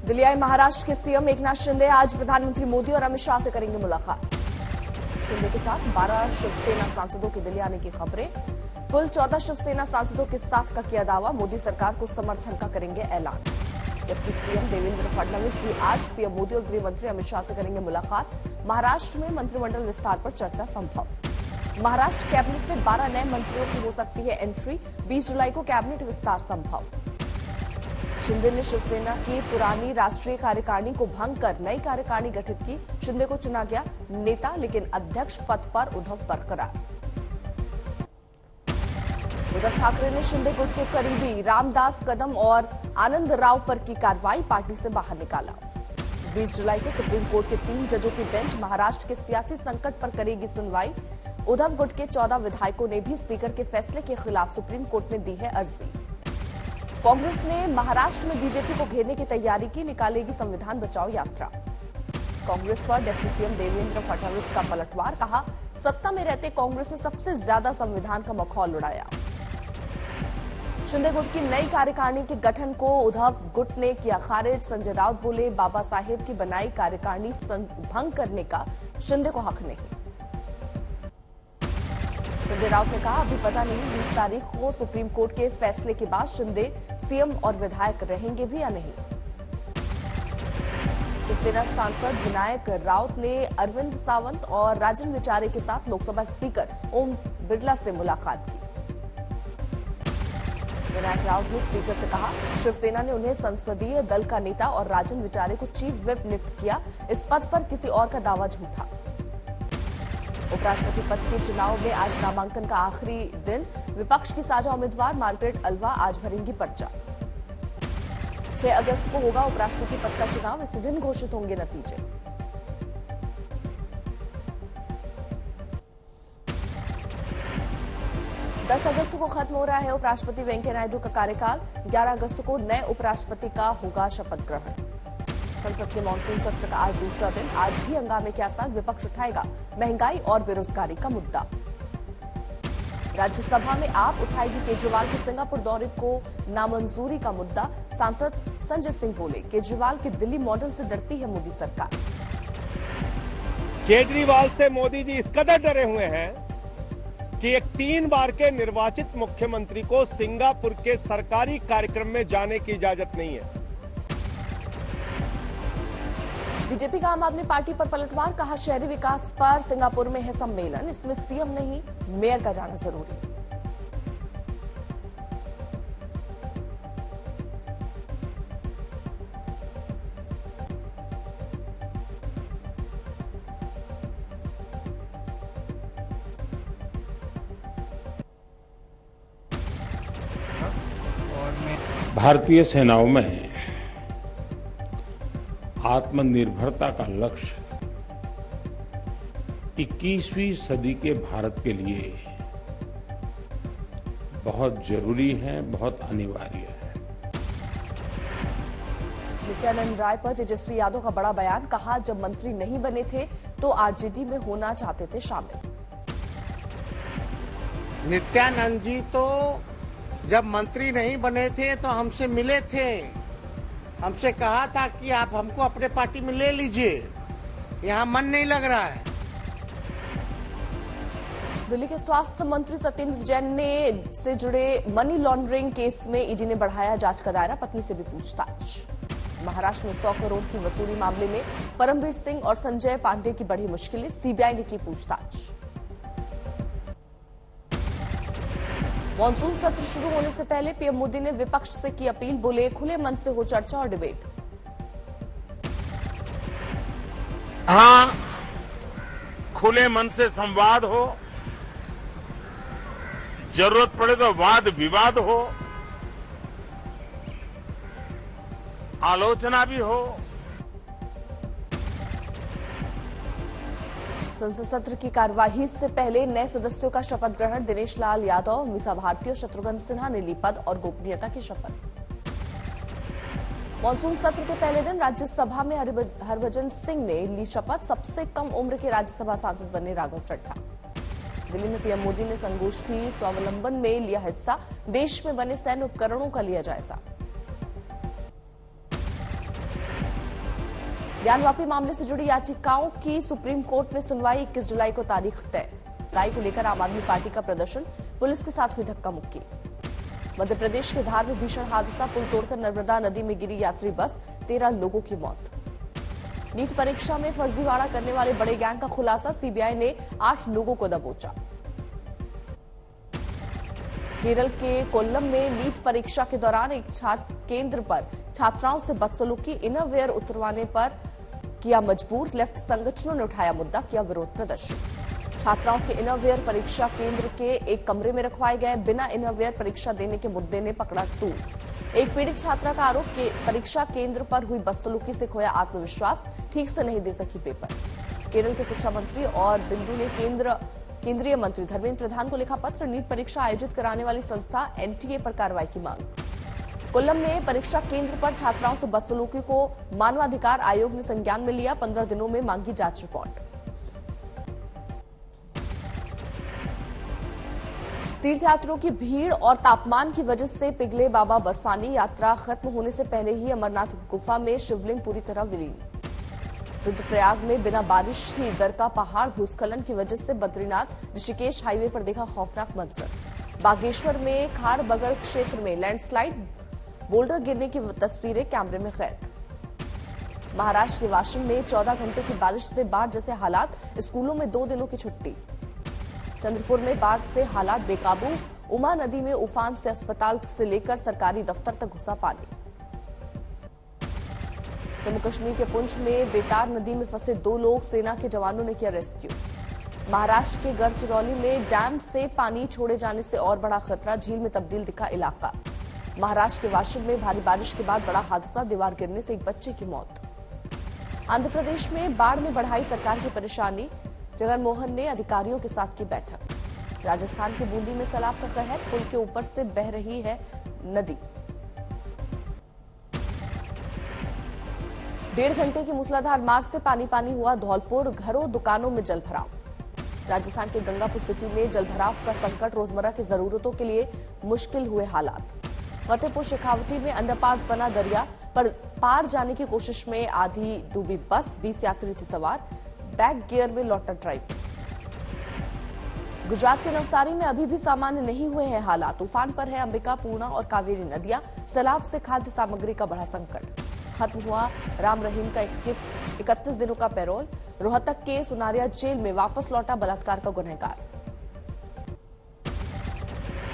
दिल्ली आए महाराष्ट्र के सीएम एकनाथ शिंदे आज प्रधानमंत्री मोदी और अमित शाह से करेंगे मुलाकात। शिंदे के साथ 12 शिवसेना सांसदों के दिल्ली आने की खबरें। कुल 14 शिवसेना सांसदों के साथ का किया दावा, मोदी सरकार को समर्थन का करेंगे ऐलान। जबकि सीएम देवेंद्र फडणवीस भी आज पीएम मोदी और गृह मंत्री अमित शाह से करेंगे मुलाकात। महाराष्ट्र में मंत्रिमंडल विस्तार पर चर्चा संभव। महाराष्ट्र कैबिनेट में 12 नए मंत्रियों की हो सकती है एंट्री। 20 जुलाई को कैबिनेट विस्तार संभव। शिंदे ने शिवसेना की पुरानी राष्ट्रीय कार्यकारिणी को भंग कर नई कार्यकारिणी गठित की। शिंदे को चुना गया नेता, लेकिन अध्यक्ष पद पर उद्धव बरकरार। उद्धव ठाकरे ने शिंदे गुट के करीबी रामदास कदम और आनंद राव पर की कार्रवाई, पार्टी से बाहर निकाला। 20 जुलाई को सुप्रीम कोर्ट के 3 जजों की बेंच महाराष्ट्र के सियासी संकट पर करेगी सुनवाई। उद्धव गुट के 14 विधायकों ने भी स्पीकर के फैसले के खिलाफ सुप्रीम कोर्ट में दी है अर्जी। कांग्रेस ने महाराष्ट्र में बीजेपी को घेरने की तैयारी की, निकालेगी संविधान बचाओ यात्रा। कांग्रेस पर डिप्टी सीएम देवेंद्र फडणवीस का पलटवार, कहा सत्ता में रहते कांग्रेस ने सबसे ज्यादा संविधान का मखौल उड़ाया। शिंदे गुट की नई कार्यकारिणी के गठन को उद्धव गुट ने किया खारिज। संजय राउत बोले बाबा साहेब की बनाई कार्यकारिणी भंग करने का शिंदे को हक नहीं। संजय राउत ने कहा अभी पता नहीं 20 तारीख को सुप्रीम कोर्ट के फैसले के बाद शिंदे सीएम और विधायक रहेंगे भी या नहीं। शिवसेना सांसद विनायक राउत ने अरविंद सावंत और राजन विचारे के साथ लोकसभा स्पीकर ओम बिरला से मुलाकात की। विनायक राउत ने स्पीकर से कहा शिवसेना ने उन्हें संसदीय दल का नेता और राजन विचारे को चीफ व्हिप नियुक्त किया, इस पद पर किसी और का दावा झूठा। उपराष्ट्रपति पद के चुनाव में आज नामांकन का आखिरी दिन। विपक्ष की साझा उम्मीदवार मार्गरेट अल्वा आज भरेंगी पर्चा। 6 अगस्त को होगा उपराष्ट्रपति पद का चुनाव, इसी दिन घोषित होंगे नतीजे। दस अगस्त को खत्म हो रहा है उपराष्ट्रपति वेंकैया नायडू का कार्यकाल। 11 अगस्त को नए उपराष्ट्रपति का होगा शपथ ग्रहण। संसद के मानसून सत्र का आज दूसरा दिन। आज भी हंगामे के आसार, विपक्ष उठाएगा महंगाई और बेरोजगारी का मुद्दा। राज्यसभा में आप उठाएगी केजरीवाल के सिंगापुर दौरे को नामंजूरी का मुद्दा। सांसद संजय सिंह बोले केजरीवाल के दिल्ली मॉडल से डरती है मोदी सरकार। केजरीवाल से मोदी जी इस कदर डरे हुए हैं कि एक 3 बार के निर्वाचित मुख्यमंत्री को सिंगापुर के सरकारी कार्यक्रम में जाने की इजाजत नहीं है। बीजेपी का आम आदमी पार्टी पर पलटवार, कहा शहरी विकास पर सिंगापुर में है सम्मेलन, इसमें सीएम नहीं मेयर का जाना जरूरी। भारतीय सेनाओं में आत्मनिर्भरता का लक्ष्य 21वीं सदी के भारत के लिए बहुत जरूरी है, बहुत अनिवार्य है। नित्यानंद राय पर तेजस्वी यादव का बड़ा बयान, कहा जब मंत्री नहीं बने थे तो आरजेडी में होना चाहते थे शामिल। नित्यानंद जी तो जब मंत्री नहीं बने थे तो हमसे मिले थे, हमसे कहा था कि आप हमको अपने पार्टी में ले लीजिए, यहाँ मन नहीं लग रहा है। दिल्ली के स्वास्थ्य मंत्री सत्येंद्र जैन से जुड़े मनी लॉन्ड्रिंग केस में ईडी ने बढ़ाया जांच का दायरा, पत्नी से भी पूछताछ। महाराष्ट्र में 100 करोड़ की वसूली मामले में परमवीर सिंह और संजय पांडे की बढ़ी मुश्किलें, सीबीआई ने की पूछताछ। मानसून सत्र शुरू होने से पहले पीएम मोदी ने विपक्ष से की अपील, बोले खुले मन से हो चर्चा और डिबेट। हाँ, खुले मन से संवाद हो, जरूरत पड़े तो वाद विवाद हो, आलोचना भी हो। संसद सत्र की कार्यवाही से पहले नए सदस्यों का शपथ ग्रहण। दिनेश लाल यादव, मीसा भारती और शत्रुघ्न सिन्हा ने ली पद और गोपनीयता की शपथ। मानसून सत्र के पहले दिन राज्यसभा में हरभजन सिंह ने ली शपथ। सबसे कम उम्र के राज्यसभा सांसद बने राघव चड्ढा। दिल्ली में पीएम मोदी ने संगोष्ठी स्वावलंबन में लिया हिस्सा। देश में बने सैन्य उपकरणों का लिया जायजा। ज्ञानवापी मामले से जुड़ी याचिकाओं की सुप्रीम कोर्ट में सुनवाई 21 जुलाई को तारीख तय। गाय को लेकर आम आदमी पार्टी का प्रदर्शन, पुलिस के साथ हुई धक्का मुक्की। मध्य प्रदेश के धार में भीषण हादसा, पुल तोड़कर नर्मदा नदी में गिरी यात्री बस, 13 लोगों की मौत। नीट परीक्षा में फर्जीवाड़ा करने वाले बड़े गैंग का खुलासा, सीबीआई ने 8 लोगों को दबोचा। केरल के कोल्लम में नीट परीक्षा के दौरान एक छात्र केंद्र पर छात्राओं से बदसलूकी, इनरवियर उतरवाने पर किया मजबूर। लेफ्ट संगठनों ने उठाया मुद्दा, किया विरोध प्रदर्शन। छात्राओं के इनरवियर परीक्षा केंद्र के एक कमरे में रखवाए गए, बिना इनरवियर परीक्षा देने के मुद्दे ने पकड़ा तूल। एक पीड़ित छात्रा का आरोप, परीक्षा केंद्र पर हुई बदसलूकी से खोया आत्मविश्वास, ठीक से नहीं दे सकी पेपर। केरल के शिक्षा मंत्री और बिंदु ने केंद्रीय मंत्री धर्मेंद्र प्रधान को लिखा पत्र, नीट परीक्षा आयोजित कराने वाली संस्था एनटीए पर कार्रवाई की मांग। कोल्लम में परीक्षा केंद्र पर छात्राओं से बदसलूकी को मानवाधिकार आयोग ने संज्ञान में लिया, 15 दिनों में मांगी जांच रिपोर्ट। तीर्थयात्रियों की भीड़ और तापमान की वजह से पिघले बाबा बर्फानी, यात्रा खत्म होने से पहले ही अमरनाथ गुफा में शिवलिंग पूरी तरह विलीन। रुद्रप्रयाग में बिना बारिश ही दर का पहाड़, भूस्खलन की वजह से बद्रीनाथ ऋषिकेश हाईवे पर देखा खौफनाक मंजर। बागेश्वर में खार बगड़ क्षेत्र में लैंडस्लाइड, बोल्डर गिरने की तस्वीरें कैमरे में कैद। महाराष्ट्र के वाशिम में 14 घंटे की बारिश से बाढ़ जैसे हालात, स्कूलों में 2 दिनों की छुट्टी। चंद्रपुर में बाढ़ से हालात बेकाबू, उमा नदी में उफान से अस्पताल से लेकर सरकारी दफ्तर तक घुसा पानी। जम्मू कश्मीर के पुंछ में बेतार नदी में फंसे 2 लोग, सेना के जवानों ने किया रेस्क्यू। महाराष्ट्र के गढ़चिरौली में डैम से पानी छोड़े जाने से और बड़ा खतरा, झील में तब्दील दिखा इलाका। महाराष्ट्र के वाशिम में भारी बारिश के बाद बड़ा हादसा, दीवार गिरने से एक बच्चे की मौत। आंध्र प्रदेश में बाढ़ ने बढ़ाई सरकार की परेशानी, जगन मोहन ने अधिकारियों के साथ की बैठक। राजस्थान के बूंदी में सैलाब का कहर, पुल के ऊपर से बह रही है नदी। 1.5 घंटे की मूसलाधार बारिश से पानी पानी हुआ धौलपुर, घरों दुकानों में जलभराव। राजस्थान के गंगापुर सिटी में जलभराव का संकट, रोजमर्रा की जरूरतों के लिए मुश्किल हुए हालात। फतेहपुर शेखावटी में अंडरपास बना दरिया पर पार जाने की कोशिश में आधी डूबी बस, 20 यात्री थे सवार, बैक गियर में लौटा ड्राइवर। गुजरात के नवसारी में अभी भी सामान्य नहीं हुए हैं हालात, तूफान पर है अंबिका, पूर्णा और कावेरी नदियां, सैलाब से खाद्य सामग्री का बड़ा संकट। खत्म हुआ राम रहीम का 31 दिनों का पैरोल, रोहतक के सुनारिया जेल में वापस लौटा बलात्कार का गुनहगार।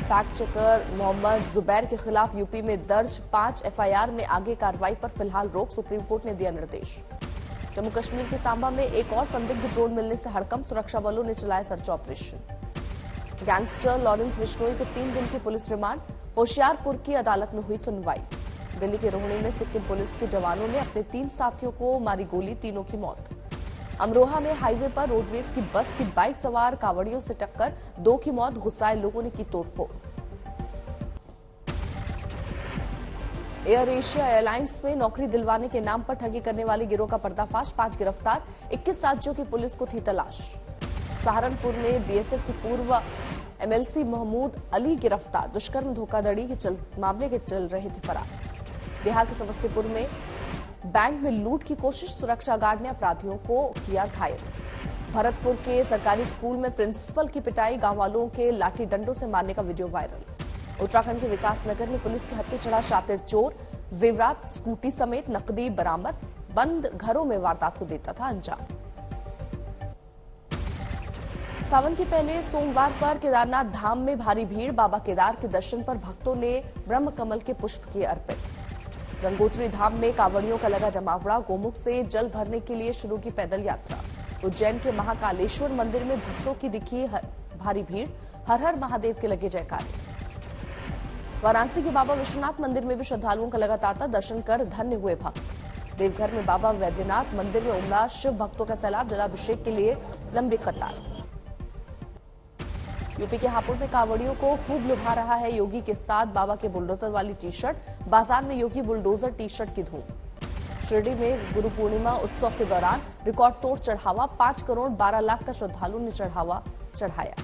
फैक्ट चेकर मोहम्मद जुबैर के खिलाफ यूपी में दर्ज 5 एफआईआर में आगे कार्रवाई पर फिलहाल रोक, सुप्रीम कोर्ट ने दिया निर्देश। जम्मू कश्मीर के सांबा में एक और संदिग्ध ड्रोन मिलने से हड़कंप, सुरक्षा बलों ने चलाया search operation. Gangster Lawrence Bishnoi को 3 दिन की पुलिस रिमांड, होशियारपुर की अदालत में हुई सुनवाई। दिल्ली के रोहणी में सिक्किम पुलिस के जवानों ने अपने 3 साथियों को मारी गोली, 3 की मौत। अमरोहा में हाईवे पर रोडवेज की बस की बाइक सवार कावड़ियों से टक्कर, 2 की मौत, गुस्साए लोगों ने की तोड़फोड़। एयर एशिया एयरलाइंस में नौकरी दिलवाने के नाम पर ठगी करने वाले गिरोह का पर्दाफाश, 5 गिरफ्तार, 21 राज्यों की पुलिस को थी तलाश। सहारनपुर में बीएसएफ की पूर्व एमएलसी महमूद अली गिरफ्तार, दुष्कर्म धोखाधड़ी के मामले के चल रहे थे फरार। बिहार के समस्तीपुर में बैंक में लूट की कोशिश, सुरक्षा गार्ड ने अपराधियों को किया घायल। भरतपुर के सरकारी स्कूल में प्रिंसिपल की पिटाई, गांव वालों के लाठी डंडों से मारने का वीडियो वायरल। उत्तराखंड के विकासनगर में पुलिस के हत्थे चढ़ा शातिर चोर, जेवरात स्कूटी समेत नकदी बरामद, बंद घरों में वारदात को देता था अंजाम। सावन के पहले सोमवार पर केदारनाथ धाम में भारी भीड़, बाबा केदार के दर्शन पर भक्तों ने ब्रह्म कमल के पुष्प किए अर्पित। गंगोत्री धाम में कांवड़ियों का लगा जमावड़ा, गोमुख से जल भरने के लिए शुरू की पैदल यात्रा। उज्जैन के महाकालेश्वर मंदिर में भक्तों की दिखी भारी भीड़, हर हर महादेव के लगे जयकारे। वाराणसी के बाबा विश्वनाथ मंदिर में भी श्रद्धालुओं का लगा तांता, दर्शन कर धन्य हुए भक्त। देवघर में बाबा वैद्यनाथ मंदिर में उमड़ा शिव भक्तों का सैलाब, जलाभिषेक के लिए लंबी कतार। यूपी के हापुड़ में कांवड़ियों को खूब लुभा रहा है योगी के साथ बाबा के बुलडोजर वाली टी-शर्ट, बाजार में योगी बुलडोजर टी-शर्ट की धूम। शिरडी में गुरु पूर्णिमा उत्सव के दौरान रिकॉर्ड तोड़ चढ़ावा, 5 करोड़ 12 लाख का श्रद्धालुओं ने चढ़ावा चढ़ाया।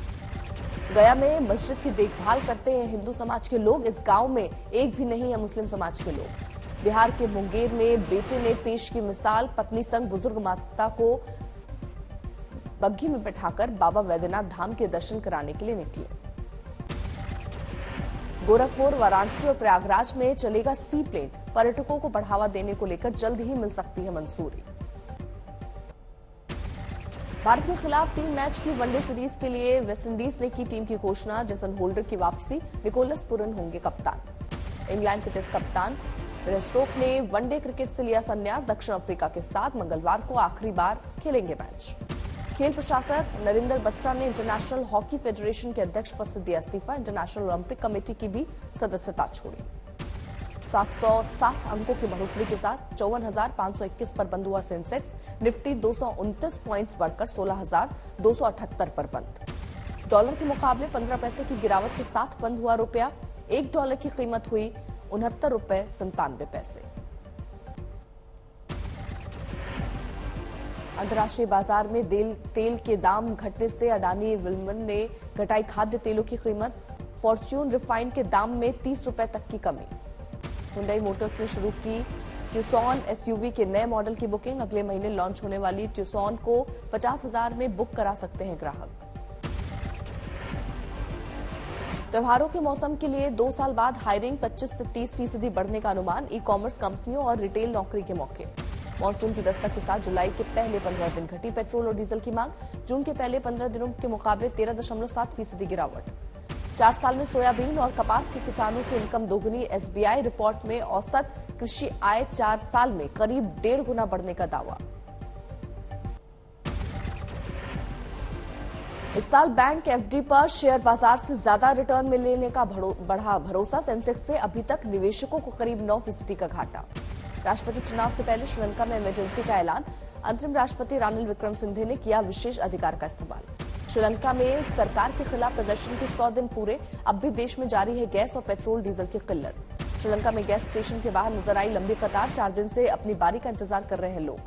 गया में मस्जिद की देखभाल करते हैं हिंदू समाज के लोग, इस गांव में एक भी नहीं है मुस्लिम समाज के लोग। बिहार के मुंगेर में बेटे ने पेश की मिसाल, पत्नी संग बुजुर्ग माता को बग्घी में बैठाकर बाबा वैद्यनाथ धाम के दर्शन कराने के लिए निकले। गोरखपुर, वाराणसी और प्रयागराज में चलेगा सी प्लेन, पर्यटकों को बढ़ावा देने को लेकर जल्द ही मिल सकती है मंजूरी। भारत के खिलाफ 3 मैच की वनडे सीरीज के लिए वेस्टइंडीज ने की टीम की घोषणा, जेसन होल्डर की वापसी, निकोलस पुरन होंगे कप्तान। इंग्लैंड के टेस्ट कप्तान स्टोक्स ने वनडे क्रिकेट से लिया संन्यास, दक्षिण अफ्रीका के साथ मंगलवार को आखिरी बार खेलेंगे मैच। खेल प्रशासक नरेंद्र बत्रा ने इंटरनेशनल हॉकी फेडरेशन के अध्यक्ष पद से दिया इस्तीफा, इंटरनेशनल ओलंपिक कमेटी की भी सदस्यता छोड़ी। 760 अंकों की बढ़ोतरी के साथ 54,521 पर बंद हुआ सेंसेक्स, निफ्टी 229 पॉइंट्स बढ़कर 16,278 पर बंद। डॉलर के मुकाबले 15 पैसे की गिरावट के साथ बंद हुआ रुपया, $1 की कीमत हुई ₹69.97। अंतर्राष्ट्रीय बाजार में तेल के दाम घटने से अडानी विल्मन ने घटाई खाद्य तेलों की कीमत, फॉर्च्यून रिफाइंड के दाम में ₹30 तक की कमी। हुंडई मोटर्स ने शुरू की ट्यूसॉन एसयूवी के नए मॉडल की बुकिंग, अगले महीने लॉन्च होने वाली ट्यूसॉन को 50,000 में बुक करा सकते हैं ग्राहक। त्योहारों के मौसम के लिए 2 साल बाद हायरिंग 25 से 30% बढ़ने का अनुमान, ई कॉमर्स कंपनियों और रिटेल नौकरी के मौके। मॉनसून की दस्तक के साथ जुलाई के पहले 15 दिन घटी पेट्रोल और डीजल की मांग, जून के पहले 15 दिनों के मुकाबले 13.7% गिरावट। 4 साल में सोयाबीन और कपास के किसानों की इनकम दोगुनी, एसबीआई रिपोर्ट में औसत कृषि आय 4 साल में करीब 1.5 गुना बढ़ने का दावा। इस साल बैंक एफडी पर शेयर बाजार से ज्यादा रिटर्न मिलने का बढ़ा भरोसा, सेंसेक्स से अभी तक निवेशकों को करीब 9% का घाटा। राष्ट्रपति चुनाव से पहले श्रीलंका में इमरजेंसी का ऐलान, अंतरिम राष्ट्रपति रानिल विक्रमसिंघे ने किया विशेष अधिकार का इस्तेमाल। श्रीलंका में सरकार के खिलाफ प्रदर्शन के 100 दिन पूरे, अब भी देश में जारी है गैस और पेट्रोल डीजल की किल्लत। श्रीलंका में गैस स्टेशन के बाहर नजर आई लंबी कतार, 4 दिन से अपनी बारी का इंतजार कर रहे हैं लोग।